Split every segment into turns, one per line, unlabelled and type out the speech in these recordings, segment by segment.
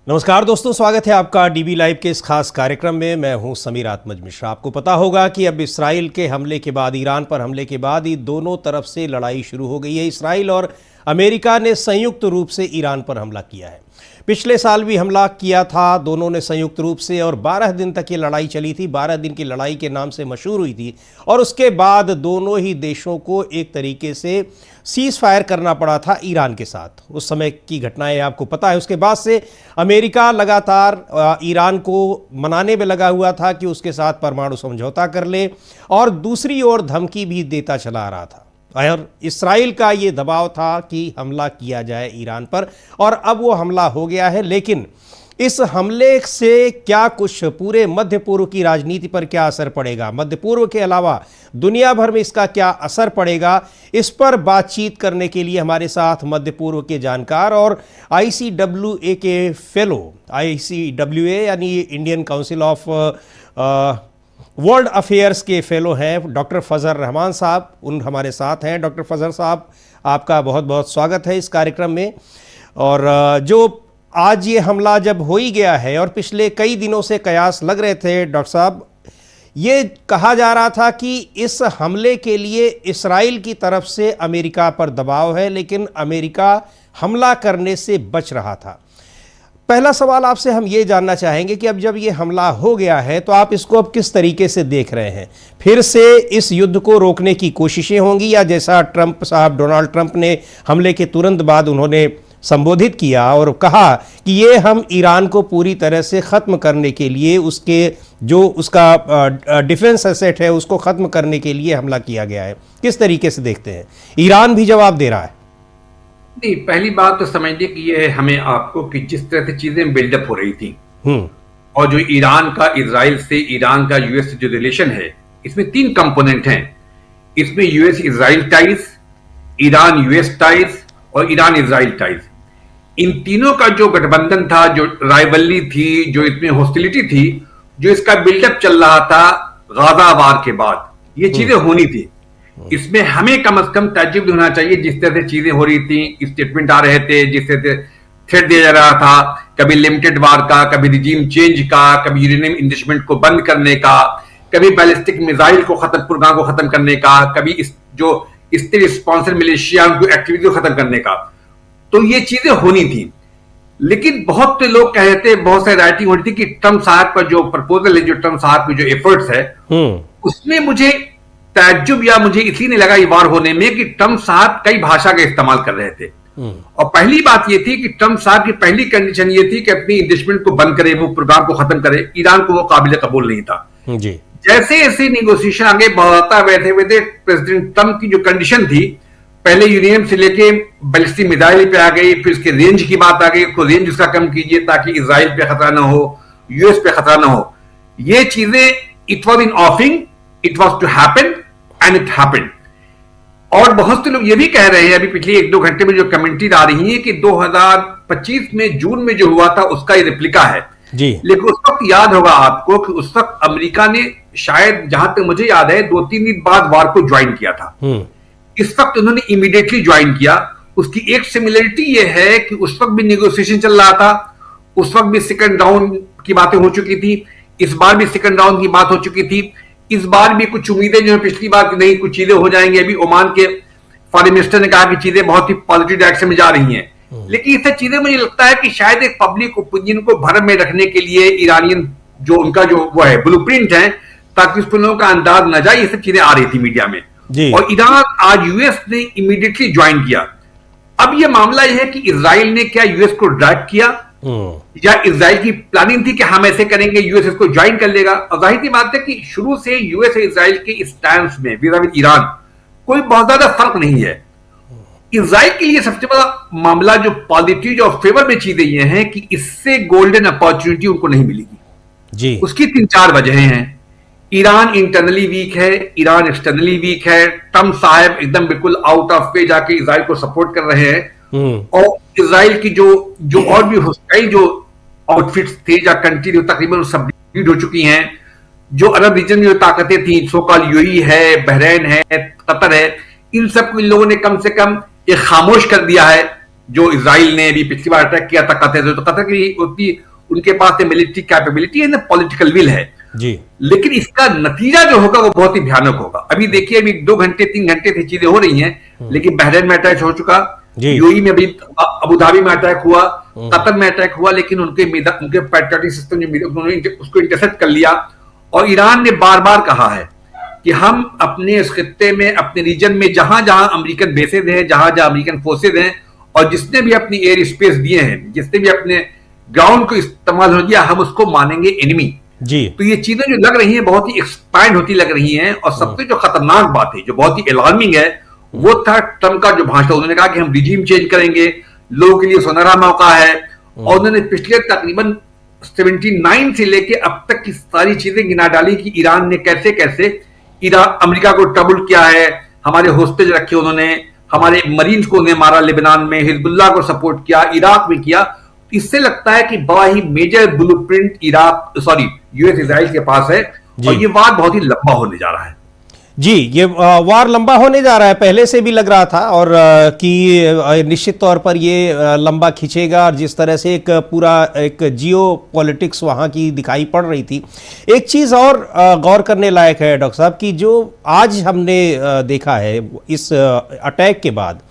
नमस्कार दोस्तों, स्वागत है आपका डीबी लाइव के इस खास कार्यक्रम में। मैं हूं समीर आत्मज मिश्रा। आपको पता होगा कि अब इस्राइल के हमले के बाद, ईरान पर हमले के बाद ही दोनों तरफ से लड़ाई शुरू हो गई है। इस्राइल और अमेरिका ने संयुक्त रूप से ईरान पर हमला किया है। पिछले साल भी हमला किया था दोनों ने संयुक्त रूप से, और 12 दिन तक ये लड़ाई चली थी। 12 दिन की लड़ाई के नाम से मशहूर हुई थी, और उसके बाद दोनों ही देशों को एक तरीके से सीज फायर करना पड़ा था ईरान के साथ। उस समय की घटनाएं आपको पता है। उसके बाद से अमेरिका लगातार ईरान को मनाने में लगा हुआ था कि उसके साथ परमाणु समझौता कर ले, और दूसरी ओर धमकी भी देता चला आ रहा था। और इस्राइल का ये दबाव था कि हमला किया जाए ईरान पर, और अब वो हमला हो गया है। लेकिन इस हमले से क्या कुछ पूरे मध्य पूर्व की राजनीति पर क्या असर पड़ेगा, मध्य पूर्व के अलावा दुनिया भर में इसका क्या असर पड़ेगा, इस पर बातचीत करने के लिए हमारे साथ मध्य पूर्व के जानकार और ICWA के फेलो, ICWA यानी Indian council of world affairs के फेलो हैं डॉक्टर फजल रहमान साहब। उन हमारे साथ हैं। डॉक्टर फजल साहब, आपका बहुत बहुत स्वागत है इस कार्यक्रम में। और जो आज ये हमला जब हो ही गया है, और पिछले कई दिनों से कयास लग रहे थे डॉक्टर साहब, ये कहा जा रहा था कि इस हमले के लिए इस्राइल की तरफ से अमेरिका पर दबाव है, लेकिन अमेरिका हमला करने से बच रहा था। पहला सवाल आपसे हम ये जानना चाहेंगे कि अब जब ये हमला हो गया है तो आप इसको अब किस तरीके से देख रहे हैं? फिर से इस युद्ध को रोकने की कोशिशें होंगी, या जैसा डोनाल्ड ट्रंप ने हमले के तुरंत बाद उन्होंने संबोधित किया और कहा कि ये हम ईरान को पूरी तरह से ख़त्म करने के लिए, उसके जो उसका डिफेंस एसेट है उसको ख़त्म करने के लिए हमला किया गया है। किस तरीके से देखते हैं? ईरान भी जवाब दे रहा है।
नहीं, पहली बात तो समझिए कि ये है हमें आपको कि जिस तरह से चीजें बिल्डअप हो रही थी, और जो ईरान का इजराइल से, ईरान का यूएस से जो रिलेशन है, इसमें 3 कंपोनेंट हैं। इसमें US Israel ties, Iran US ties और ईरान इजराइल टाइज। इन तीनों का जो गठबंधन था, जो राइवलरी थी, जो इसमें हॉस्टिलिटी थी, जो इसका बिल्डअप चल रहा था गाजा वार के बाद, ये चीजें होनी थी। इसमें हमें कम से कम ताज्जुब होना चाहिए जिस तरह से चीजें हो रही थी, स्टेटमेंट आ रहे थे, जिस तरह से थ्रेट दिया जा रहा था, कभी लिमिटेड वार का, कभी रिजीम चेंज का, कभी यूरेनियम इंडस्ट्रीमेंट को बंद करने का, कभी बैलिस्टिक मिसाइल को खत्म, प्रोग्राम को खत्म करने का, कभी इस जो स्टेट स्पॉन्सर मिलिशिया की एक्टिविटी को खत्म करने का। तो ये चीजें होनी थी। लेकिन बहुत से लोग कह रहे थे, बहुत सारी राइटिंग हो रही थी कि ट्रंप साहब का जो प्रपोजल है, जो ट्रंप साहब की जो एफर्ट्स है, उसमें मुझे ताज्जुब या मुझे इसलिए नहीं लगा ये वार होने में कि ट्रंप साहब कई भाषा का इस्तेमाल कर रहे थे। और पहली बात ये थी कि ट्रंप साहब की पहली कंडीशन ये थी कि अपनी इंडस्ट्रीमेंट को बंद करे, वो प्रोग्राम को खत्म करे। ईरान को वो काबिल कबूल नहीं था जी। जैसे जैसे नेगोशिएशन आगे बढ़ता, वैसे वैसे प्रेसिडेंट ट्रंप की जो कंडीशन थी, पहले यूरेनियम से लेके बैलिस्टिक मिसाइल पे आ गई, फिर उसके रेंज की बात आ गई, उसको रेंज उसका कम कीजिए ताकि इजराइल पे खतरा ना हो, यूएस पे खतरा ना हो। ये चीजें it was in offing, it was to happen and it happened. और बहुत से लोग ये भी कह रहे हैं, अभी पिछले 1-2 घंटे में जो कमेंट्री आ रही है, कि 2025 में जून में जो हुआ था उसका ये रिप्लिका है जी। लेकिन उस वक्त याद होगा आपको कि उस वक्त अमेरिका ने शायद, जहां तक मुझे याद है, 2-3 दिन बाद वार को ज्वाइन किया था। इस वक्त उन्होंने इमीडिएटली ज्वाइन किया। उसकी एक सिमिलरिटी ये है कि उस वक्त भी नेगोशिएशन चल रहा था, उस वक्त भी सेकंड राउंड की बातें हो चुकी थी, इस बार भी सेकंड राउंड की बात हो चुकी थी। इस बार भी कुछ उम्मीदें जो है पिछली बार की नहीं, कुछ चीजें हो जाएंगी। अभी ओमान के फॉरेन मिनिस्टर ने कहा कि चीजें बहुत ही पॉजिटिव डायरेक्शन में जा रही हैं। लेकिन ये सब चीजें मुझे लगता है कि शायद एक पब्लिक ओपिनियन को भरम में रखने के लिए ईरानियन जो उनका जो वो है ब्लूप्रिंट है, ताकि उस पर लोगों का अंदाज न जाए, ये सब चीजें आ रही थी मीडिया में। और ईरान, आज यूएस ने इमीडिएटली ज्वाइन किया। अब ये मामला यह है कि इजराइल ने क्या यूएस को ड्रैग किया, या इजराइल की प्लानिंग थी कि हम ऐसे करेंगे, यूएस इसको ज्वाइन कर लेगा। और जाहिर सी बात है कि शुरू से यूएस और इजराइल के स्टैंड में विद ईरान कोई बहुत ज्यादा फर्क नहीं है। इजराइल के लिए सबसे बड़ा मामला जो पॉजिटिव और फेवर में चीजें ये हैं कि इससे गोल्डन अपॉर्चुनिटी उनको नहीं मिलेगी जी। उसकी 3-4 वजह हैं। ईरान इंटरनली वीक है, ईरान एक्सटर्नली वीक है। ट्रंप साहब एकदम बिल्कुल आउट ऑफ वे जाके इजराइल को सपोर्ट कर रहे हैं। और इजराइल की जो और भी कई जो आउटफिट्स थे या कंट्री जो तकरीबन सबड्यूड हो चुकी हैं, जो अरब रीजन में जो ताकतें थी, सो कॉल्ड यूएई है, बहरीन है, कतर है, इन सब इन लोगों ने कम से कम ये खामोश कर दिया है जो इजराइल ने भी पिछली बार अटैक किया था कतर से, तो कतर की उतनी उनके पास मिलिट्री कैपेबिलिटी है ना, पॉलिटिकल विल है
जी।
लेकिन इसका नतीजा जो होगा वो बहुत ही भयानक होगा। अभी देखिए, अभी 2 घंटे 3 घंटे से चीजें हो रही हैं, लेकिन बहरीन में अटैक हो चुका, यूएई में अभी अबू धाबी में अटैक हुआ, कतर में अटैक हुआ, लेकिन उनके पैट्रियोटिक सिस्टम जो उन्होंने उसको इंटरसेप्ट कर लिया। और ईरान ने बार बार कहा है कि हम अपने इस खित्ते में, अपने रीजन में जहां जहां अमेरिकन बेसेज हैं, जहां जहां अमेरिकन फोर्सेज हैं, और जिसने भी अपनी एयर स्पेस दिए हैं, जिसने भी अपने ग्राउंड को इस्तेमाल हो दिया, हम उसको मानेंगे एनिमी
जी।
तो ये चीजें जो लग रही हैं बहुत ही एक्सपांड होती लग रही हैं। और सबसे जो खतरनाक बात है, जो बहुत ही अलार्मिंग है, वो था ट्रंप का जो भाषण। उन्होंने कहा कि हम रिजीम चेंज करेंगे, लोगों के लिए सुनहरा मौका है। और उन्होंने पिछले तकरीबन 79 से लेके अब तक की सारी चीजें गिना डाली कि ईरान ने कैसे कैसे अमेरिका को ट्रबल किया है, हमारे होस्टेज रखे उन्होंने, हमारे मरीन्स को उन्हें मारा लेबनान में, हिजबुल्लाह को सपोर्ट किया, इराक में किया। इससे लगता है कि बड़ा ही मेजर ब्लूप्रिंट यूएस इजराइल के पास है, और ये वार बहुत ही लंबा होने जा रहा है।
जी, ये वार लंबा होने जा रहा है, पहले से भी लग रहा था, और कि निश्चित तौर पर ये लंबा खींचेगा। और जिस तरह से एक जियो पॉलिटिक्स वहाँ की दिखाई पड़ रही थी। एक चीज़ और गौर करने लायक है डॉक्टर साहब, कि जो आज हमने देखा है इस अटैक के बाद,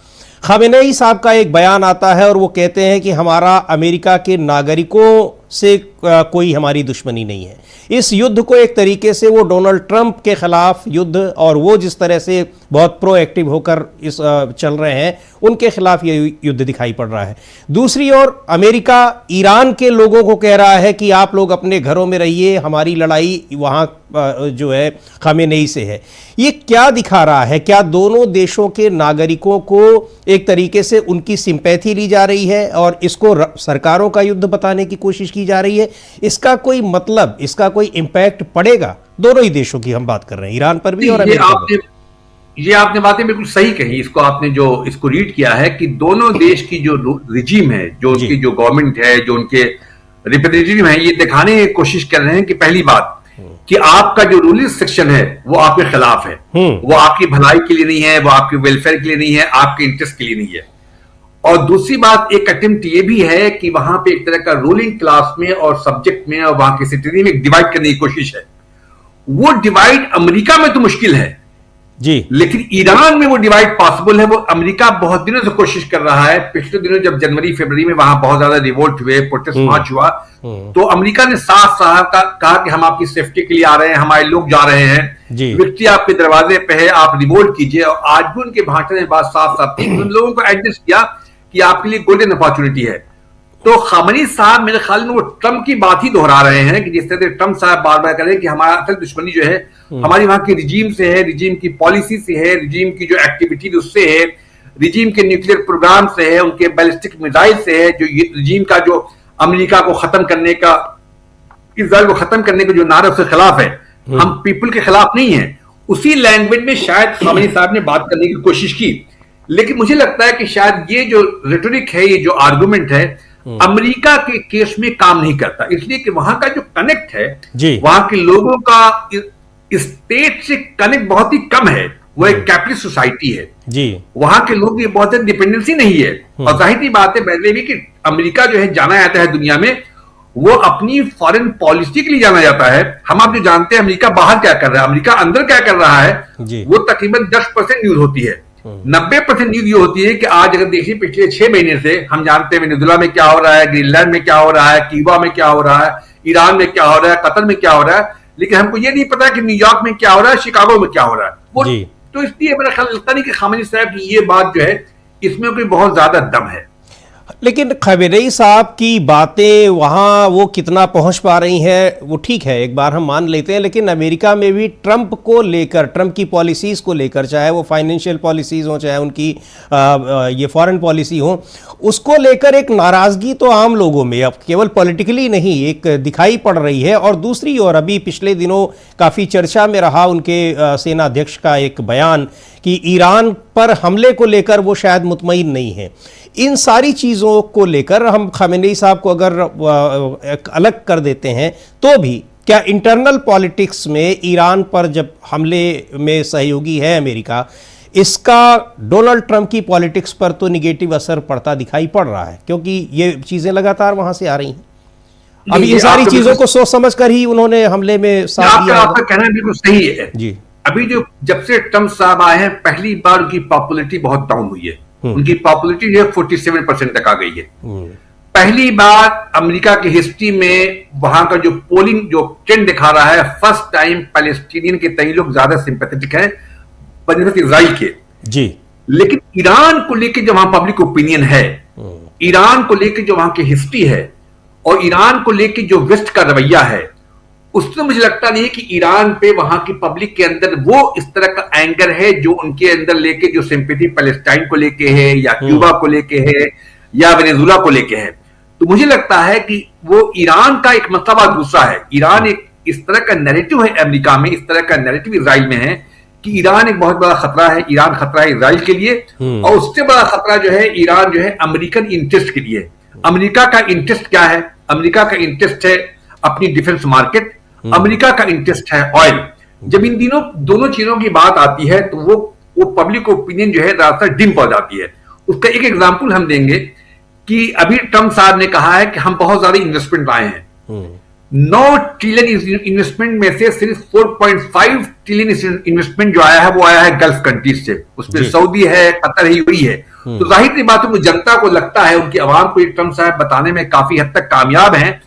खामेनेई साहब का एक बयान आता है और वो कहते हैं कि हमारा अमेरिका के नागरिकों से कोई हमारी दुश्मनी नहीं है। इस युद्ध को एक तरीके से वो डोनाल्ड ट्रंप के खिलाफ युद्ध, और वो जिस तरह से बहुत प्रोएक्टिव होकर इस चल रहे हैं, उनके खिलाफ ये युद्ध दिखाई पड़ रहा है। दूसरी ओर अमेरिका ईरान के लोगों को कह रहा है कि आप लोग अपने घरों में रहिए, हमारी लड़ाई वहाँ जो है खामेनेई से है। ये क्या दिखा रहा है? क्या दोनों देशों के नागरिकों को एक तरीके से उनकी सिंपैथी ली जा रही है और इसको सरकारों का युद्ध बताने की कोशिश की जा रही है? इसका कोई मतलब, इसका कोई इंपैक्ट पड़ेगा? दोनों ही देशों की हम बात कर रहे हैं, ईरान पर भी और अमेरिका पर।
ये आपने बातें बिल्कुल सही कही। इसको रीड किया है कि दोनों देश की जो रिजीम है, जो उनकी जो गवर्नमेंट है, जो उनके रिप्रेजेंटेटिव है, ये दिखाने की कोशिश कर रहे हैं कि पहली बात कि आपका जो रूलिंग सेक्शन है वो आपके खिलाफ है, वो आपकी भलाई के लिए नहीं है, वो आपके वेलफेयर के लिए नहीं है, आपके इंटरेस्ट के लिए नहीं है। और दूसरी बात, एक अटेम्प्ट ये भी है कि वहां पे एक तरह का रूलिंग क्लास में और सब्जेक्ट में और वहां की सिटीजन में एक डिवाइड करने की कोशिश है। वो डिवाइड अमेरिका में तो मुश्किल है
जी, लेकिन
ईरान में वो डिवाइड पॉसिबल है। वो अमेरिका बहुत दिनों से कोशिश कर रहा है। पिछले दिनों जब जनवरी फरवरी में वहां बहुत ज्यादा रिवोल्ट हुए, प्रोटेस्ट मार्च हुआ, तो अमेरिका ने साफ साफ कहा कि हम आपकी सेफ्टी के लिए आ रहे हैं, हमारे लोग जा रहे हैं, विक्ट्री आपके दरवाजे पे है, आप रिवोल्ट कीजिए। और आज भी उनके भाषण में बात साफ साफ थी, उन लोगों को एडजस्ट किया कि आपके लिए गोल्डन अपॉर्चुनिटी है। तो खामेनी साहब मेरे ख्याल में वो ट्रंप की बात ही दोहरा रहे हैं कि जिस तरह से ट्रंप साहब बार बार करें कि हमारा असल दुश्मनी जो है हमारी वहां की रिजीम से है, रिजीम की पॉलिसी से है, रिजीम की जो एक्टिविटी उससे है, रिजीम के न्यूक्लियर प्रोग्राम से है, उनके बैलिस्टिक मिसाइल से है, जो रिजीम का जो अमेरिका को खत्म करने का, इजराइल को खत्म करने का जो नारा उसके खिलाफ है। हम पीपल के खिलाफ नहीं है। उसी लैंग्वेज में शायद खामेनी साहब ने बात करने की कोशिश की, लेकिन मुझे लगता है कि शायद ये जो रेटोरिक है, ये जो आर्गुमेंट है, अमेरिका के केस में काम नहीं करता, इसलिए कि वहां का जो कनेक्ट है, वहां के लोगों का स्टेट से कनेक्ट बहुत ही कम है। वो एक कैपिटलिस्ट सोसाइटी है जी, वहां के लोग की बहुत डिपेंडेंसी नहीं है। और जाहिर बात है पहले भी कि अमेरिका जो है जाना जाता है दुनिया में, वो अपनी फॉरेन पॉलिसी के लिए जाना जाता है। हम आप जो जानते हैं अमेरिका बाहर क्या कर रहा है, अमेरिका अंदर क्या कर रहा है, वो तकरीबन 10% न्यूज होती है। 90% न्यूज ये होती है कि आज अगर देखिए पिछले 6 महीने से हम जानते हैं वेनेजुला में क्या हो रहा है, ग्रीनलैंड में क्या हो रहा है, क्यूबा में क्या हो रहा है, ईरान में क्या हो रहा है, कतर में क्या हो रहा है, लेकिन हमको ये नहीं पता कि न्यूयॉर्क में क्या हो रहा है, शिकागो में क्या हो रहा है। वो तो इसलिए मेरा ख्याल लगता नहीं कि खामेनी साहब की ये बात जो है इसमें कोई बहुत ज्यादा दम है।
लेकिन खामेनेई साहब की बातें वहाँ वो कितना पहुँच पा रही हैं वो ठीक है, एक बार हम मान लेते हैं, लेकिन अमेरिका में भी ट्रंप को लेकर, ट्रंप की पॉलिसीज़ को लेकर, चाहे वो फाइनेंशियल पॉलिसीज़ हों, चाहे उनकी ये फॉरेन पॉलिसी हो, उसको लेकर एक नाराज़गी तो आम लोगों में, अब केवल पॉलिटिकली नहीं, एक दिखाई पड़ रही है। और दूसरी ओर अभी पिछले दिनों काफ़ी चर्चा में रहा उनके सेना अध्यक्ष का एक बयान कि ईरान पर हमले को लेकर वो शायद मुतमईन नहीं है। इन सारी चीज़ों को लेकर हम खामेनेई साहब को अगर अलग कर देते हैं तो भी क्या इंटरनल पॉलिटिक्स में ईरान पर जब हमले में सहयोगी है अमेरिका, इसका डोनाल्ड ट्रंप की पॉलिटिक्स पर तो निगेटिव असर पड़ता दिखाई पड़ रहा है, क्योंकि ये चीजें लगातार वहां से आ रही हैं। अब इन सारी चीजों को सोच समझ कर ही उन्होंने हमले में साथ दिया।
आपका कहना बिल्कुल सही है
जी।
अभी जो जब से ट्रंप साहब आए हैं, पहली बार उनकी पॉपुलैरिटी बहुत डाउन हुई है। उनकी पॉपुलैरिटी जो है 47% तक आ गई है। पहली बार अमेरिका की हिस्ट्री में वहां का जो पोलिंग जो ट्रेंड दिखा रहा है, फर्स्ट टाइम पैलेस्टीनियन के कई लोग ज्यादा सिंपैथेटिक हैं बनिस्बत इजराइल के। जी। लेकिन ईरान को लेकर जो वहां पब्लिक ओपिनियन है, ईरान को लेकर जो वहां की हिस्ट्री है और ईरान को लेकर जो वेस्ट का रवैया है, उसमें मुझे लगता नहीं है कि ईरान पे वहां की पब्लिक के अंदर वो इस तरह का एंगर है जो उनके अंदर लेके जो सिंपैथी पैलेस्टाइन को लेके है या क्यूबा को लेके है या वेनेजुला को लेके है। तो मुझे लगता है कि वो ईरान का एक मसला दूसरा है। ईरान एक इस तरह का नैरेटिव है अमेरिका में, इस तरह का नैरेटिव इजराइल में है कि ईरान एक बहुत बड़ा खतरा है, ईरान खतरा है इजराइल के लिए। और उससे बड़ा खतरा जो है ईरान जो है अमेरिकन इंटरेस्ट के लिए। अमेरिका का इंटरेस्ट क्या है? अमेरिका का इंटरेस्ट है अपनी डिफेंस मार्केट, अमेरिका का इंटरेस्ट है ऑयल। जब इन दोनों चीजों की बात आती है तो वो पब्लिक ओपिनियन जो है ज्यादातर डिम पड़ जाती है। उसका एक एग्जांपल हम देंगे कि अभी ट्रंप साहब ने कहा है कि हम बहुत ज्यादा इन्वेस्टमेंट लाए हैं। 9 ट्रिलियन इन्वेस्टमेंट में से सिर्फ 4.5 ट्रिलियन इन्वेस्टमेंट जो आया है वो आया है गल्फ कंट्रीज से। उसमें सऊदी है, कतर ही हुई है। तो जाहिर सी बात है जनता को लगता है, उनकी आवाम को ट्रंप साहब बताने में काफी हद तक कामयाब हैं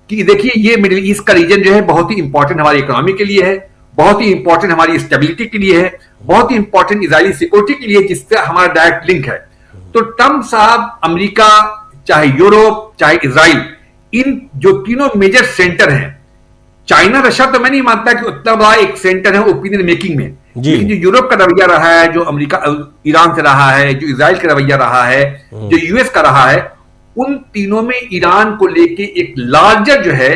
कि देखिए ये मिडिल ईस्ट का रीजन जो है बहुत ही इंपॉर्टेंट हमारी इकोनॉमी के लिए है, बहुत ही इंपॉर्टेंट हमारी स्टेबिलिटी के लिए है, बहुत ही इंपॉर्टेंट इजरायली सिक्योरिटी के लिए, जिससे हमारा डायरेक्ट लिंक है। तो ट्रंप साहब अमेरिका, चाहे यूरोप, चाहे इजराइल, इन जो तीनों मेजर सेंटर हैं, चाइना रशिया तो मैं नहीं मानता कि उतना बड़ा एक सेंटर है ओपिनियन मेकिंग में, लेकिन जो यूरोप का रवैया रहा है, जो अमेरिका ईरान से रहा है, जो इजराइल का रवैया रहा है, जो यूएस का रहा है, उन तीनों में ईरान को लेके एक लार्जर जो है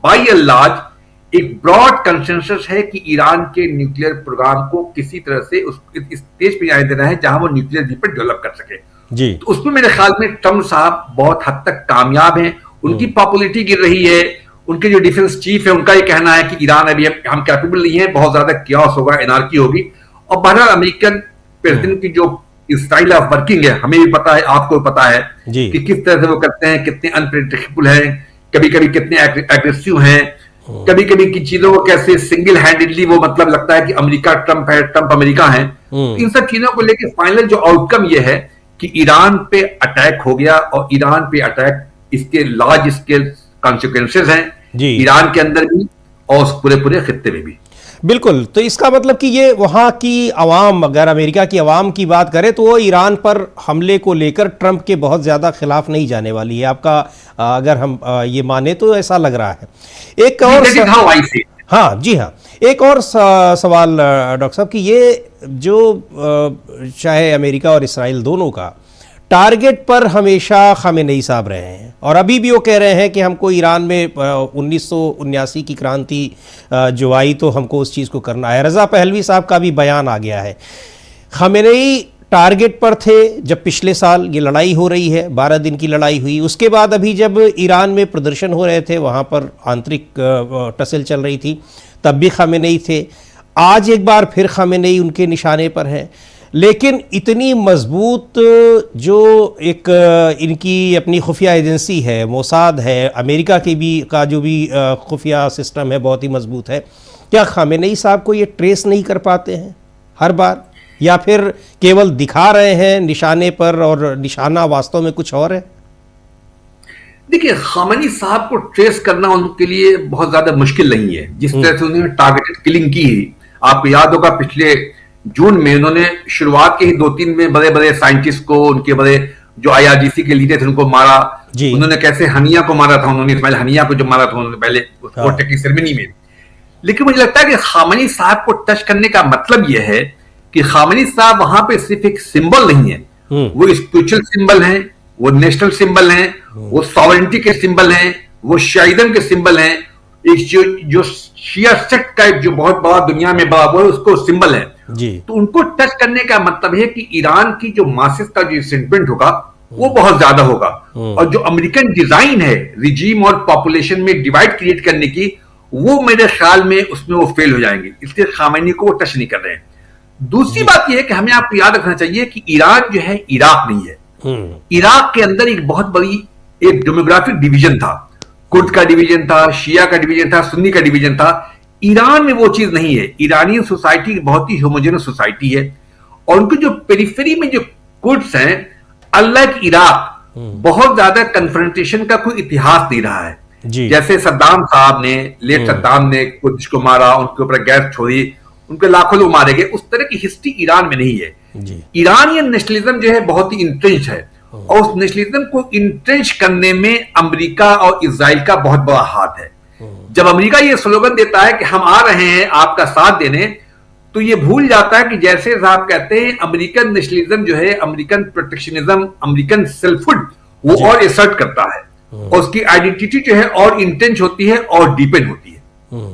बाय एंड लार्ज एक ब्रॉड कंसेंसस है कि ईरान के न्यूक्लियर प्रोग्राम को किसी तरह से इस स्टेज पे जाने देना है जहां वो न्यूक्लियर वेपन डेवलप कर सके। जी। तो उसमें मेरे ख्याल में ट्रंप साहब बहुत हद तक कामयाब हैं। उनकी पॉपुलैरिटी गिर रही है। उनके जो डिफेंस चीफ है उनका ये कहना है कि ईरान अभी हम कैपेबल नहीं है, बहुत ज्यादा क्यास होगा, एनार्की होगी। और बहरहाल अमेरिकन प्रेसिडेंट की जो स्टाइल ऑफ वर्किंग है, हमें भी पता है, आपको भी पता है कि किस तरह से वो करते हैं, कितने अनप्रेडिक्टेबल हैं, कभी कभी कितने एग्रेसिव हैं, कभी कभी की चीजों को कैसे सिंगल हैंडेडली वो मतलब लगता है कि अमेरिका ट्रंप है, ट्रंप अमेरिका है। इन सब चीजों को लेकर फाइनल जो आउटकम ये है कि ईरान पे अटैक हो गया और ईरान पे अटैक इसके लार्ज स्केल कॉन्सिक्वेंसेस हैं ईरान के अंदर भी और पूरे खित्ते में भी।
बिल्कुल। तो इसका मतलब कि ये वहाँ की अवाम, अगर अमेरिका की अवाम की बात करें तो वो ईरान पर हमले को लेकर ट्रंप के बहुत ज़्यादा खिलाफ नहीं जाने वाली है। आपका अगर हम ये माने तो ऐसा लग रहा है। एक और हाँ जी हाँ, एक और सवाल डॉक्टर साहब कि ये जो चाहे अमेरिका और इसराइल दोनों का टारगेट पर हमेशा खामेनेई साहब रहे हैं और अभी भी वो कह रहे हैं कि हमको ईरान में 1979 की क्रांति जो आई तो हमको उस चीज़ को करना है। रज़ा पहलवी साहब का भी बयान आ गया है। खामेनेई टारगेट पर थे जब पिछले साल ये लड़ाई हो रही है, 12 दिन की लड़ाई हुई। उसके बाद अभी जब ईरान में प्रदर्शन हो रहे थे, वहाँ पर आंतरिक टसल चल रही थी, तब भी खामेनेई थे। आज एक बार फिर खामेनेई उनके निशाने पर है। लेकिन इतनी मजबूत जो एक इनकी अपनी खुफिया एजेंसी है, मोसाद है, अमेरिका की भी का जो भी खुफिया सिस्टम है बहुत ही मजबूत है, क्या खामेनेई साहब को ये ट्रेस नहीं कर पाते हैं हर बार, या फिर केवल दिखा रहे हैं निशाने पर और निशाना वास्तव में कुछ और है?
देखिए, खामेनेई साहब को ट्रेस करना उनके लिए बहुत ज्यादा मुश्किल नहीं है। जिस तरह से उन्होंने टारगेटेड किलिंग की, आपको याद होगा पिछले जून में उन्होंने शुरुआत के ही 2-3 में बड़े बड़े साइंटिस्ट को, उनके बड़े जो IRGC के लीडर थे उनको मारा। उन्होंने कैसे हनिया को मारा था, उन्होंने इस्माइल हनिया को जो मारा था उन्होंने पहले टेक्निक सेरेमनी में। लेकिन मुझे लगता है कि खामेनेई साहब को टच करने का मतलब यह है कि खामेनेई साहब वहां पे सिर्फ एक सिंबल नहीं है, वो स्पिरिचुअल सिंबल है, वो नेशनल सिंबल है, वो सॉवरेनिटी के सिंबल है, वो शाइदम के सिंबल है। एक जो शिया सेक्ट का जो बहुत बड़ा दुनिया में बड़ा वो उसको सिंबल है जी। तो उनको टच करने का मतलब है कि ईरान की जो मासेस का जो सेंटिमेंट होगा वो बहुत ज्यादा होगा। और जो अमेरिकन डिजाइन है रिजीम और पॉपुलेशन में डिवाइड क्रिएट करने की, वो मेरे ख्याल में उसमें वो फेल हो जाएंगे। इसलिए खामेनी को वो टच नहीं कर रहे हैं। दूसरी बात यह है कि हमें आपको याद रखना चाहिए कि ईरान जो है इराक नहीं है। इराक के अंदर एक बहुत बड़ी एक डेमोग्राफिक डिवीजन था, कुर्द का डिवीजन था, शिया का डिवीजन था, सुन्नी का डिवीजन था। ईरान में वो चीज नहीं है। ईरानी सोसाइटी बहुत ही होमोजेनस सोसाइटी है और उनके जो पेरिफेरी में जो कुर्द्स हैं, अनलाइक इराक बहुत ज्यादा कन्फ्रंटेशन का कोई इतिहास नहीं रहा है। जैसे सद्दाम साहब ने, लेट सद्दाम ने कुर्द को मारा, उनके ऊपर गैस छोड़ी, उनके लाखों लोग मारे गए, उस तरह की हिस्ट्री ईरान में नहीं है। ईरानियन नेशनलिज्म जो है बहुत ही इंट्रेंच है और उस नेशनलिज्म को इंट्रेंच करने में अमेरिका और इजराइल का बहुत बड़ा हाथ है। जब अमेरिका ये स्लोगन देता है कि हम आ रहे हैं आपका साथ देने, तो ये भूल जाता है कि जैसे साहब कहते हैं अमेरिकन नेशनलिज्म जो है, अमेरिकन प्रोटेक्शनिज्म, अमेरिकन सेल्फहुड वो और एसर्ट करता है और उसकी आइडेंटिटी जो है और इंटेंस होती है और डीपेन होती है।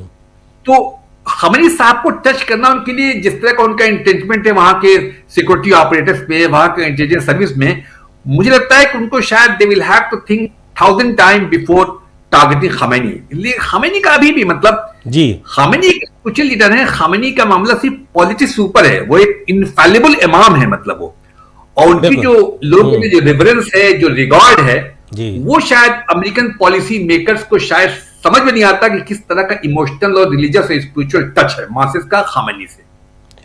तो खमेनी साहब को टच करना उनके लिए जिस तरह का उनका इंटेंसमेंट है वहां के सिक्योरिटी ऑपरेटर्स में, वहां के इंटेलिजेंस सर्विस में, मुझे लगता है कि उनको शायद they will have to think 1000 time before targeting Khamenei. इसलिए खमेनी का अभी भी मतलब खमेनी एक कुछ लीडर है, खमेनी का मामला सिर्फ पॉलिटिक्स ऊपर है, वो एक इनफैलिबल इमाम है मतलब वो, और उनकी जो लोगों में जो रिवरेंस है, जो रिगार्ड है, वो शायद अमेरिकन पॉलिसी मेकर्स को शायद समझ में नहीं आता कि किस तरह का इमोशनल और रिलीजियस और स्पिरिचुअल टच है मासेस का खमेनी से।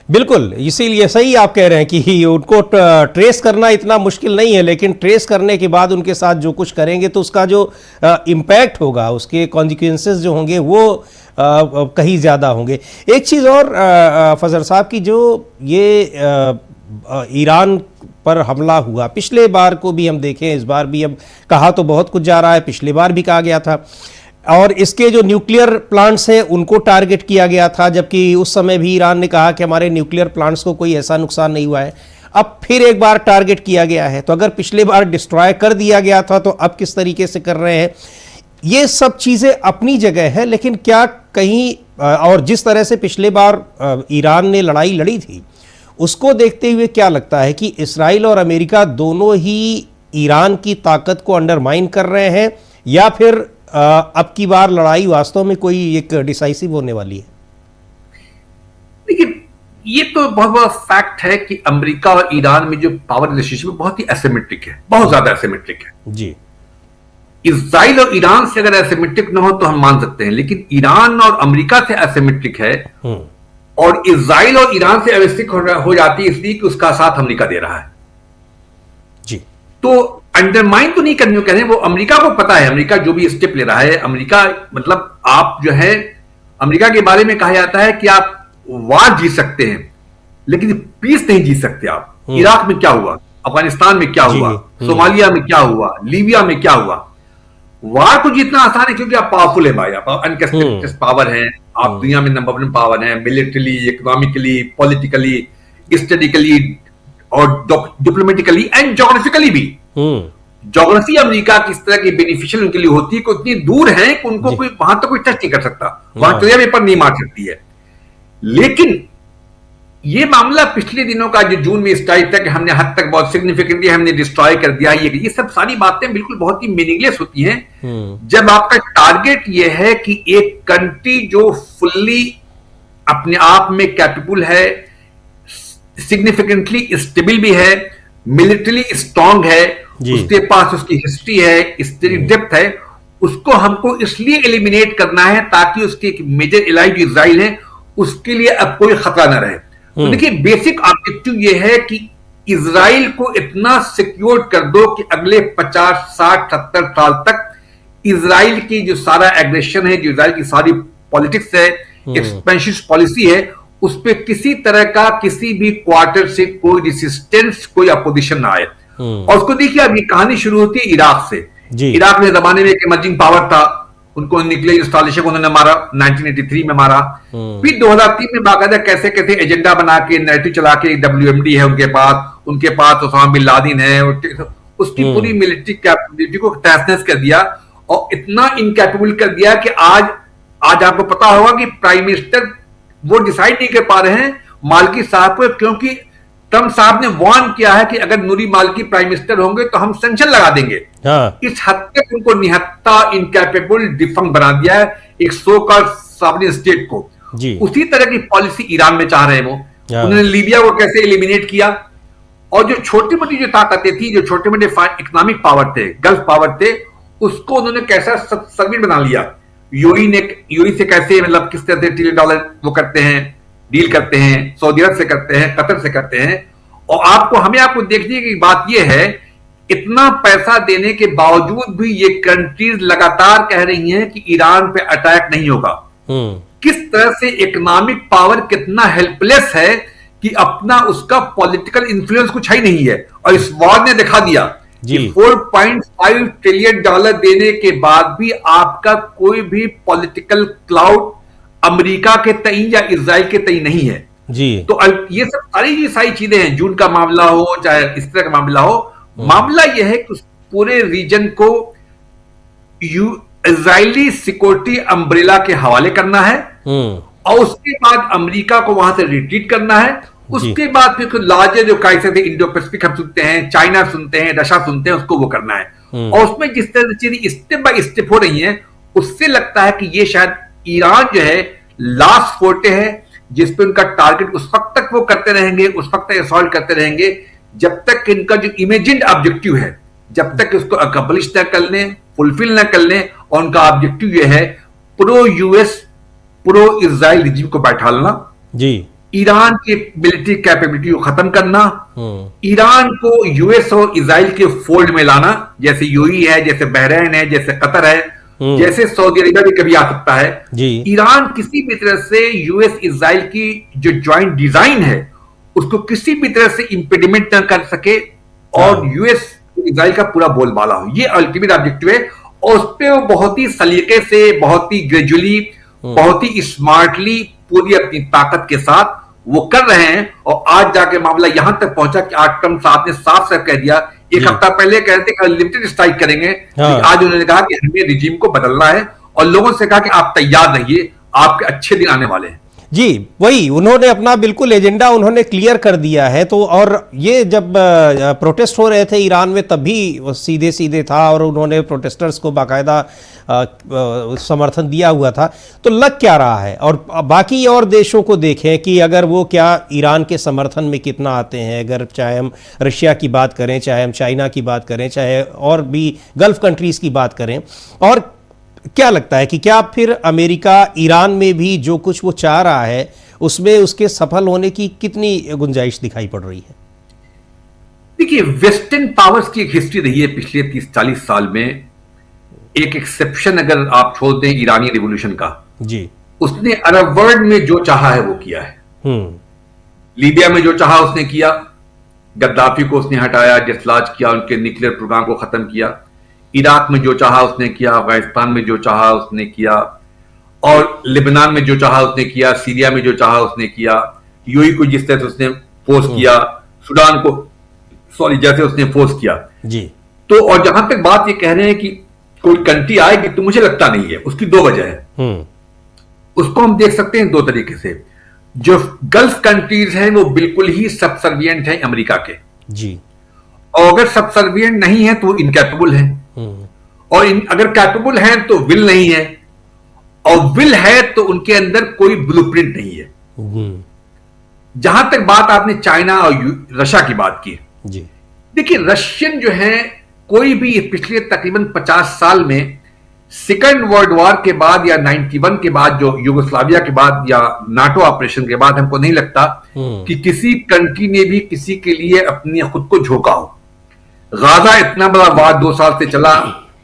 बिल्कुल,
इसीलिए सही आप कह रहे हैं कि उनको ट्रेस करना इतना मुश्किल नहीं है, लेकिन ट्रेस करने के बाद उनके साथ जो कुछ करेंगे तो उसका जो इम्पैक्ट होगा, उसके कॉन्सिक्वेंसेस जो होंगे वो कहीं ज़्यादा होंगे। एक चीज़ और फजर साहब की, जो ये ईरान पर हमला हुआ, पिछले बार को भी हम देखें, इस बार भी अब कहा तो बहुत कुछ जा रहा है, पिछले बार भी कहा गया था, और इसके जो न्यूक्लियर प्लांट्स हैं उनको टारगेट किया गया था, जबकि उस समय भी ईरान ने कहा कि हमारे न्यूक्लियर प्लांट्स को कोई ऐसा नुकसान नहीं हुआ है। अब फिर एक बार टारगेट किया गया है, तो अगर पिछले बार डिस्ट्रॉय कर दिया गया था तो अब किस तरीके से कर रहे हैं? ये सब चीज़ें अपनी जगह है, लेकिन क्या कहीं, और जिस तरह से पिछले बार ईरान ने लड़ाई लड़ी थी, उसको देखते हुए क्या लगता है कि इस्राइल और अमेरिका दोनों ही ईरान की ताकत को अंडरमाइन कर रहे हैं, या फिर अब की बार लड़ाई वास्तव में कोई एक डिसाइसिव होने वाली है?
देखिए, ये तो बहुत बड़ा फैक्ट है कि अमेरिका और ईरान में जो पावर रिलेशनशिप बहुत ही एसिमेट्रिक है, बहुत ज्यादा एसिमेट्रिक है जी। इजराइल और ईरान से अगर एसिमेट्रिक ना हो तो हम मान सकते हैं, लेकिन ईरान और अमेरिका से एसिमेट्रिक है, और इजराइल और ईरान से एसिमेट्रिक हो जाती है इसलिए कि उसका साथ अमेरिका दे रहा है जी। तो अंडरमाइन तो नहीं करनी, कह रहे हैं वो अमेरिका को पता है, अमेरिका जो भी स्टेप ले रहा है, अमेरिका मतलब आप जो है, अमेरिका के बारे में कहा जाता है कि आप वार जीत सकते हैं लेकिन पीस नहीं जीत सकते आप। इराक में क्या हुआ, अफगानिस्तान में क्या हुआ, सोमालिया में क्या हुआ, लीबिया में क्या हुआ। वार को जीतना आसान है क्योंकि आप पावरफुल है भाई, आप अनकंटेस्टेड पावर है, आप दुनिया में नंबर 1 पावर है, मिलिट्रीली, इकोनॉमिकली, पॉलिटिकली, स्टैटिकली और डिप्लोमेटिकली एंड ज्योग्राफिकली भी। ज्योग्राफी अमेरिका किस तरह की बेनिफिशियल उनके लिए होती है कि उतनी दूर है कि उनको कोई वहां तक कोई टच नहीं कर सकता, वहां क्लियर पेपर नहीं मार सकती है। लेकिन ये मामला पिछले दिनों का जो जून में इस टाइप था कि हमने हद तक बहुत सिग्निफिकेंटली हमने डिस्ट्रॉय कर दिया, ये सब सारी बातें बिल्कुल बहुत ही मीनिंगलेस होती हैं जब आपका टारगेट ये है कि एक कंट्री जो फुल्ली अपने आप में कैपेबल है, सिग्निफिकेंटली स्टेबल भी है, मिलिट्रीली स्ट्रांग है, उसके पास उसकी हिस्ट्री है, इसकी डेप्थ है, उसको हमको इसलिए एलिमिनेट करना है ताकि उसके एक मेजर एलाई जो इजराइल है उसके लिए अब कोई खतरा न रहे। तो देखिए, बेसिक ऑब्जेक्टिव ये है कि इजराइल को इतना सिक्योर कर दो कि अगले 50, 60, 70 साल तक इजराइल की जो सारा एग्रेशन है, जो इजराइल की सारी पॉलिटिक्स है, एक्सपेंशन पॉलिसी है, उस पर किसी तरह का किसी भी क्वार्टर से कोई रेसिस्टेंस, कोई अपोजिशन ना आए। और उसको देखिए, अब ये कहानी शुरू होती है इराक से। इराक में जमाने में एक इमर्जिंग पावर था, उनको न्यूक्लियर इंस्टॉलेशन को उन्होंने मारा, 1983 में मारा। फिर 2003 में बाकायदा कैसे कैसे एजेंडा बना के, नैरेटिव चला के, WMD है उनके पास ओसामा बिन लादेन है, उसकी पूरी मिलिट्री कैपेबिलिटी को तहस नहस कर दिया और इतना इनकैपेबल कर दिया कि आज आपको पता होगा कि प्राइम मिनिस्टर वो डिसाइड नहीं कर पा रहे हैं मालिकी साहब को, क्योंकि ट्रंप साहब ने वार्न किया है कि अगर नूरी मालिकी प्राइम मिनिस्टर होंगे तो हम सैंक्शन लगा देंगे। इस हद तक उनको निहत्ता, इनकैपेबल, डिफंग बना दिया है एक सो कॉल्ड सॉवरेन स्टेट को। उसी तरह की पॉलिसी ईरान में चाह रहे हैं उन्होंने लीबिया को कैसे एलिमिनेट किया, और जो छोटी मोटी जो ताकतें थी, जो छोटे मोटे इकोनॉमिक पावर थे, गल्फ पावर थे, उसको उन्होंने कैसा सर्विट बना लिया। यूएई से कैसे, मतलब किस तरह से $1 ट्रिलियन वो करते हैं, डील करते हैं, सऊदी अरब से करते हैं, कतर से करते हैं। और हमें आपको देखने की बात यह है, इतना पैसा देने के बावजूद भी ये कंट्रीज लगातार कह रही हैं कि ईरान पे अटैक नहीं होगा। किस तरह से इकोनॉमिक पावर कितना हेल्पलेस है कि अपना उसका पॉलिटिकल इन्फ्लुएंस कुछ है ही नहीं है। और इस वॉर ने दिखा दिया कि $4.5 ट्रिलियन देने के बाद भी आपका कोई भी पॉलिटिकल क्लाउड अमेरिका के तई या इजराइल के तई नहीं है जी। तो ये सब सारी चीजें हैं, जून का मामला हो चाहे इस तरह का मामला हो, मामला यह है कि पूरे रीजन को इजरायली सिक्योरिटी अम्ब्रेला के हवाले करना है और उसके बाद अमेरिका को वहां से रिट्रीट करना है। उसके बाद फिर लार्जर जो काइसेस इंडो पैसिफिक हम सुनते हैं, चाइना सुनते हैं, रशिया सुनते हैं, उसको वो करना है। और उसमें जिस तरह से चीजें स्टेप बाय स्टेप हो रही हैं, उससे लगता है कि ये शायद ईरान जो है लास्ट फोर्टे है जिसपे उनका टारगेट उस वक्त तक वो करते रहेंगे, उस वक्त तक असॉल्ट करते रहेंगे जब तक इनका जो इमेजिन्ड ऑब्जेक्टिव है, जब तक उसको अकम्प्लिश न कर लें, फुलफिल न कर लें। और उनका ऑब्जेक्टिव यह है pro US pro Israel regime को बैठालना जी, ईरान की मिलिट्री कैपेबिलिटी को खत्म करना, ईरान को यूएस और इजराइल के फोल्ड में लाना, जैसे यूएई है, जैसे बहरीन है, जैसे कतर है, जैसे सऊदी अरेबिया भी कभी आ सकता है जी। ईरान किसी भी तरह से यूएस इजराइल की जो ज्वाइंट डिजाइन है उसको किसी भी तरह से इंपेडिमेंट न कर सके और यूएस इजराइल का पूरा बोलबाला हो, ये अल्टीमेट ऑब्जेक्टिव है। और उस पर वो बहुत ही सलीके से, बहुत ही ग्रेजुअली, बहुत ही स्मार्टली, पूरी अपनी ताकत के साथ वो कर रहे हैं। और आज जाके मामला यहां तक पहुंचा कि आज ट्रंप साहब ने साफ साफ कह दिया, एक हफ्ता पहले कह रहे थे कि लिमिटेड स्ट्राइक करेंगे, आज उन्होंने कहा कि हमें रिजीम को बदलना है और लोगों से कहा कि आप तैयार रहिए, आपके अच्छे दिन आने वाले हैं
जी। वही उन्होंने अपना बिल्कुल एजेंडा उन्होंने क्लियर कर दिया है। तो और ये जब प्रोटेस्ट हो रहे थे ईरान में तब भी सीधे सीधे था और उन्होंने प्रोटेस्टर्स को बाकायदा समर्थन दिया हुआ था। तो लग क्या रहा है, और बाकी और देशों को देखें कि अगर वो क्या ईरान के समर्थन में कितना आते हैं, अगर चाहे हम रशिया की बात करें, चाहे हम चाइना की बात करें, चाहे और भी गल्फ कंट्रीज़ की बात करें, और क्या लगता है कि क्या फिर अमेरिका ईरान में भी जो कुछ वो चाह रहा है उसमें उसके सफल होने की कितनी गुंजाइश दिखाई पड़ रही है?
देखिए, वेस्टर्न पावर्स की एक हिस्ट्री रही है पिछले 30-40 साल में। एक एक्सेप्शन अगर आप छोड़ दें ईरानी रिवॉल्यूशन का जी, उसने अरब वर्ल्ड में जो चाहा है वो किया है। लीबिया में जो चाहा उसने किया, गद्दाफी को उसने हटाया, डिसलॉज किया, उनके न्यूक्लियर प्रोग्राम को खत्म किया। इराक में जो चाहा उसने किया, अफगानिस्तान में जो चाहा उसने किया, और लेबनान में जो चाहा उसने किया, सीरिया में जो चाहा उसने किया, यूएई को जिस तरह से उसने फोर्स किया, सुडान को जैसे उसने फोर्स किया जी। तो और जहां तक बात ये कह रहे हैं कि कोई कंट्री आएगी, तो मुझे लगता नहीं है। उसकी दो वजह है। उसको हम देख सकते हैं दो तरीके से। जो गल्फ कंट्रीज हैं वो बिल्कुल ही सबसर्विएंट हैं अमेरिका के जी, और अगर सबसर्विएंट नहीं है तो वो इनकैपेबल हैं, और अगर कैपेबल हैं तो विल नहीं है, और विल है तो उनके अंदर कोई ब्लूप्रिंट नहीं है। जहां तक बात आपने चाइना और रशिया की बात की जी, देखिए रशियन जो है, कोई भी पिछले तकरीबन 50 साल में सेकेंड वर्ल्ड वॉर के बाद या 91 के बाद, जो यूगोस्लाविया के बाद या नाटो ऑपरेशन के बाद, हमको नहीं लगता कि किसी कंट्री ने भी किसी के लिए अपने खुद को झोंका हो। गाजा इतना बड़ा वार 2 साल से चला,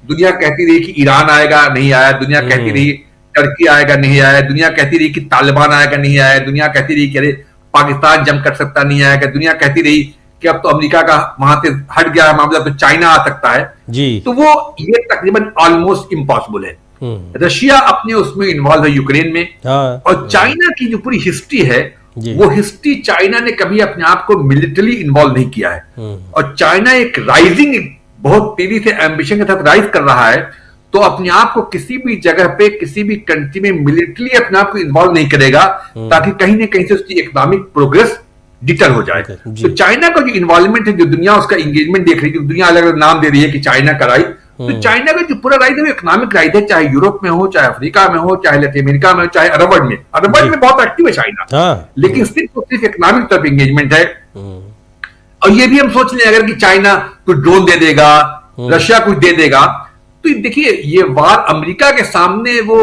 दुनिया कहती रही कि ईरान आएगा, नहीं आया। दुनिया कहती रही टर्की आएगा, नहीं आया। दुनिया कहती रही कि तालिबान आएगा, नहीं आया। दुनिया कहती रही कि अरे पाकिस्तान जंग कर सकता, नहीं आएगा। दुनिया कहती रही कि अब तो अमेरिका का वहां से हट गया मामला, तो चाइना आ सकता है जी। तो वो ये तकरीबन ऑलमोस्ट इम्पॉसिबल है। रशिया अपने उसमें इन्वॉल्व है यूक्रेन में, और चाइना की जो पूरी हिस्ट्री है वो हिस्ट्री, चाइना ने कभी अपने आप को मिलिटरी इन्वॉल्व नहीं किया है। और चाइना एक राइजिंग, बहुत तेजी से एम्बिशन के साथ राइज कर रहा है, तो अपने आप को किसी भी जगह पे, किसी भी कंट्री में मिलिटरी अपने आप को इन्वॉल्व नहीं करेगा, ताकि कहीं ना कहीं से उसकी इकोनॉमिक प्रोग्रेस डिटर हो जाए। तो चाइना का जो इन्वॉल्वमेंट है, जो दुनिया उसका एंगेजमेंट देख रही है, दुनिया अलग अलग नाम दे रही है कि चाइना कराई, तो चाइना का जो पूरा राइट है वो इकोनॉमिक राइट है, चाहे यूरोप में हो, चाहे अफ्रीका में हो, चाहे लैटिन अमेरिका में हो, चाहे अरब वर्ल्ड में। अरब वर्ल्ड में बहुत एक्टिव है चाइना, लेकिन सिर्फ और सिर्फ इकोनॉमिक तरफ एंगेजमेंट है। और ये भी हम सोच लें अगर कि चाइना कुछ ड्रोन दे देगा, रशिया कुछ दे देगा, तो देखिए ये वार अमेरिका के सामने वो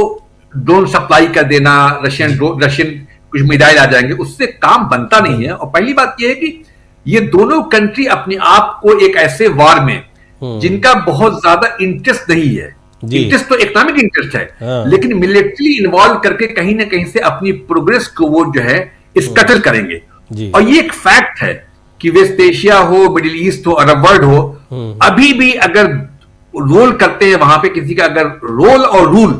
ड्रोन सप्लाई कर देना, रशियन कुछ मिसाइल आ जाएंगे, उससे काम बनता नहीं है। और पहली बात यह है कि ये दोनों कंट्री अपने आप को एक ऐसे वार में जिनका बहुत ज्यादा इंटरेस्ट नहीं है, इंटरेस्ट तो इकोनॉमिक इंटरेस्ट है, लेकिन मिलिट्री इन्वॉल्व करके कहीं ना कहीं से अपनी प्रोग्रेस को वो जो है स्कटर करेंगे। और ये एक फैक्ट है कि वेस्ट एशिया हो, मिडिल ईस्ट हो, अरब वर्ल्ड हो, अभी भी अगर रोल करते हैं वहां पे किसी का अगर रोल और रूल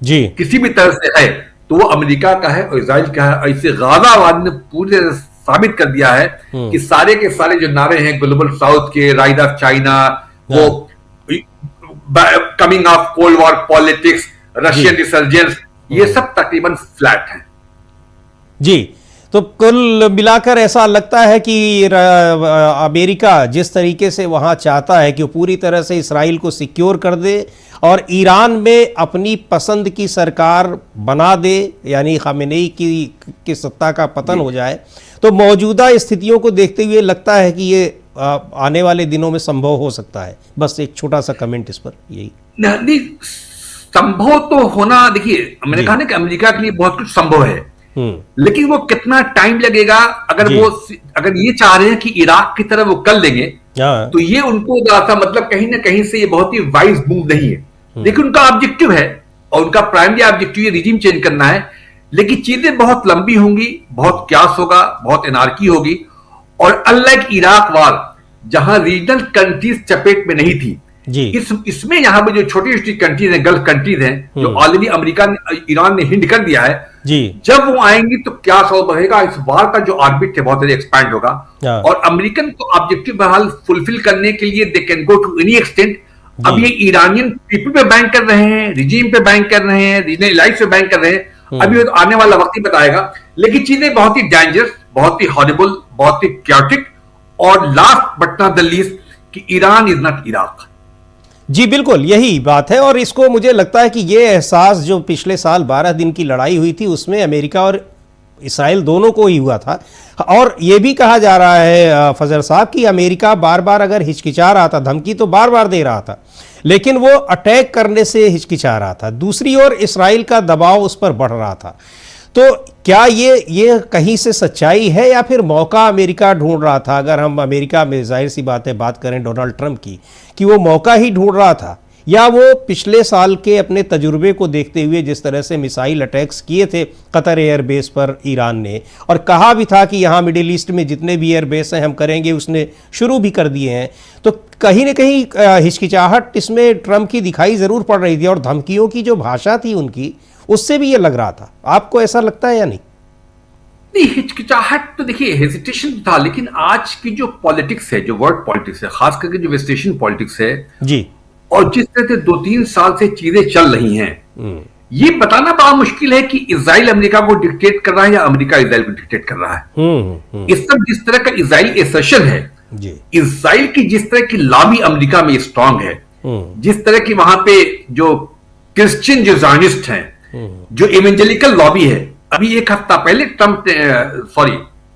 किसी भी तरह से है तो वो अमेरिका का है और इजराइल का है। ऐसे गाजावाद ने पूरे साबित कर दिया है कि सारे के सारे जो नारे हैं ग्लोबल साउथ के, राइज ऑफ चाइना, वो coming of cold war politics, Russian resurgence, ये सब तकरीबन फ्लैट हैं।
जी, तो कुल मिलाकर ऐसा लगता है कि अमेरिका जिस तरीके से वहां चाहता है कि वो पूरी तरह से इसराइल को सिक्योर कर दे और ईरान में अपनी पसंद की सरकार बना दे, यानी खामेनेई की सत्ता का पतन हो जाए, तो मौजूदा स्थितियों को देखते हुए लगता है कि ये आने वाले दिनों में संभव हो सकता है। बस एक छोटा सा कमेंट इस पर, यही
नहीं संभव तो होना, देखिए मैंने कहा ना कि अमेरिका के लिए बहुत कुछ संभव है, लेकिन वो कितना टाइम लगेगा। अगर ये चाह रहे हैं कि इराक की तरह वो कर लेंगे तो ये उनको मतलब कहीं ना कहीं से ये बहुत ही वाइज मूव नहीं है। लेकिन उनका ऑब्जेक्टिव है और उनका प्राइमरी ऑब्जेक्टिव ये रिजीम चेंज करना है, लेकिन चीजें बहुत लंबी होंगी, बहुत क्यास होगा, बहुत एनार्की होगी। और अनलाइक इराक वार जहां रीजनल कंट्रीज चपेट में नहीं थी, इसमें यहां पे जो छोटी छोटी कंट्रीज हैं, गल्फ कंट्रीज हैं, जो ऑलरेडी अमेरिका ने, ईरान ने हिंट कर दिया है, जब वो आएंगी तो क्या सवाल बढ़ेगा। इस बार का जो ऑर्बिट है बहुत ज्यादा एक्सपैंड होगा और अमेरिकन को ऑब्जेक्टिव बहरहाल फुलफिल करने के लिए they can go to any extent. अब ये ईरानियन पीपल पे बैंक कर रहे हैं, रिजीम पे बैंक कर रहे हैं, रीजनल एलाइज पे बैंक कर रहे हैं, अभी तो आने वाला वक्त ही बताएगा। लेकिन चीजें बहुत ही डेंजरस, बहुत ही हॉरिबल, बहुत ही क्याटिक, और last but not the least कि ईरान इज नॉट इराक।
जी बिल्कुल यही बात है, और इसको मुझे लगता है कि ये एहसास जो पिछले साल 12 दिन की लड़ाई हुई थी उसमें अमेरिका और इसराइल दोनों को ही हुआ था। और ये भी कहा जा रहा है फजल साहब कि अमेरिका बार बार अगर हिचकिचा रहा था, धमकी तो बार बार दे रहा था, लेकिन वो अटैक करने से हिचकिचा रहा था। दूसरी ओर इसराइल का दबाव उस पर बढ़ रहा था। तो क्या ये कहीं से सच्चाई है या फिर मौका अमेरिका ढूंढ रहा था? अगर हम अमेरिका में जाहिर सी बात है बात करें डोनाल्ड ट्रंप की, कि वो मौका ही ढूंढ रहा था, या वो पिछले साल के अपने तजुर्बे को देखते हुए जिस तरह से मिसाइल अटैक्स किए थे कतर एयरबेस पर ईरान ने, और कहा भी था कि यहाँ मिडिल ईस्ट में जितने भी एयरबेस हैं हम करेंगे, उसने शुरू भी कर दिए हैं, तो कहीं ना कहीं हिचकिचाहट इसमें ट्रंप की दिखाई ज़रूर पड़ रही थी, और धमकियों की जो भाषा थी उनकी, उससे भी ये लग रहा था। आपको ऐसा लगता है या नहीं?
नहीं, हिचकिचाहट तो देखिए हेजिटेशन था, लेकिन आज की जो पॉलिटिक्स है, जो वर्ल्ड पॉलिटिक्स है, खास करके जो वेस्ट एशियन पॉलिटिक्स है जी, और जिस तरह से 2-3 साल से चीजें चल रही हैं, ये बताना बड़ा मुश्किल है कि इजराइल अमेरिका को डिक्टेट कर रहा है या अमेरिका इजराइल को डिक्टेट कर रहा है। इस सब जिस तरह का इजराइल एसर्शन है, इजराइल की जिस तरह की लॉबी अमेरिका में स्ट्रांग है, जिस तरह की वहां पे जो क्रिश्चियन जो ज़ायनिस्ट हैं, जो इवेंजेलिकल लॉबी है, अभी एक हफ्ता पहले ट्रंप प्राइम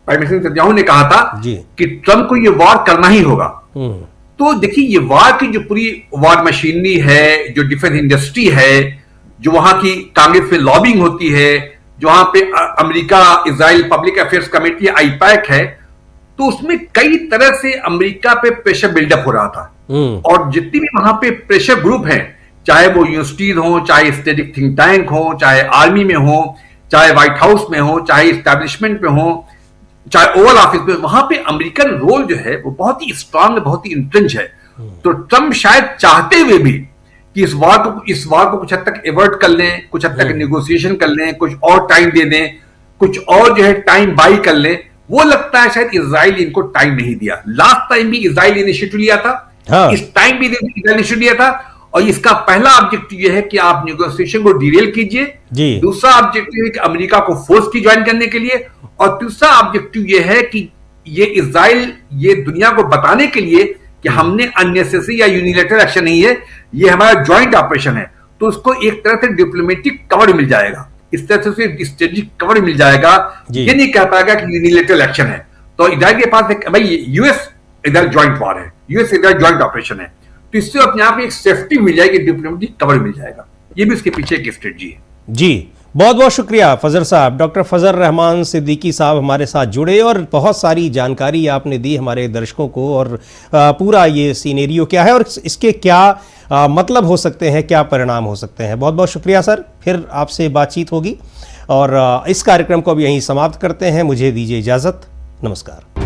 मिनिस्टर नेतन्याहू ने कहा था कि ट्रंप को ये वॉर करना ही होगा। तो देखिए ये वॉर की जो पूरी वॉर मशीनरी है, जो डिफेंस इंडस्ट्री है, जो वहां की कांग्रेस में लॉबिंग होती है, जो वहां पे America Israel public affairs committee IUPAC है, तो उसमें कई तरह से अमेरिका पे प्रेशर बिल्डअप हो रहा था। और जितनी भी वहां पे प्रेशर ग्रुप हैं, चाहे वो यूनिवर्सिटीज हो, चाहे स्टेटिक थिंक टैंक हो, चाहे आर्मी में हो, चाहे व्हाइट हाउस में हो, चाहे स्टैब्लिशमेंट में हो, चाहे ओवल ऑफिस में, वहां पे अमेरिकन रोल जो है वो बहुत ही स्ट्रांग है, बहुत ही इंट्रेंच है। तो ट्रंप शायद चाहते हुए भी कि इस वार को कुछ हद तक एवर्ट कर लें, कुछ हद तक नेगोशिएशन कर लें, कुछ और टाइम दे दें, कुछ और जो है टाइम बाई कर लें, वो लगता है शायद इजराइल इनको टाइम नहीं दिया। लास्ट टाइम भी इजराइल इनिशिएटिव लिया था, इस टाइम भी इजराइल इनिशिएटिव लिया था, और इसका पहला ऑब्जेक्टिव यह है कि आप नेगोशिएशन को डिरेल कीजिए। दूसरा ऑब्जेक्टिव है कि अमेरिका को फोर्स की ज्वाइन करने के लिए, और तीसरा ऑब्जेक्टिव यह है कि ये इजराइल ये दुनिया को बताने के लिए कि हमने अननेसेसरी या यूनिलेटरल एक्शन नहीं है, ये हमारा ज्वाइंट ऑपरेशन है, तो उसको एक तरह से डिप्लोमेटिक कवर मिल जाएगा, इस तरह से उसे स्ट्रेटेजिक कवर मिल जाएगा। ये नहीं कह पाएगा कि यूनिलेटरल एक्शन है। तो इधर के पास भाई यूएस इधर ज्वाइंट वॉर है, यूएस इधर ज्वाइंट ऑपरेशन है, तो इससे अपने आप एक सेफ्टी मिल जाएगी, डिप्लोमेटिक कवर मिल जाएगा। ये भी उसके पीछे एक स्ट्रेटजी है।
जी, बहुत बहुत शुक्रिया फजर साहब। डॉक्टर फजर रहमान सिद्दीकी साहब हमारे साथ जुड़े और बहुत सारी जानकारी आपने दी हमारे दर्शकों को, और पूरा ये सीनेरियो क्या है और इसके क्या मतलब हो सकते हैं, क्या परिणाम हो सकते हैं। बहुत बहुत शुक्रिया सर, फिर आपसे बातचीत होगी और इस कार्यक्रम को अब यहीं समाप्त करते हैं। मुझे दीजिए इजाज़त, नमस्कार।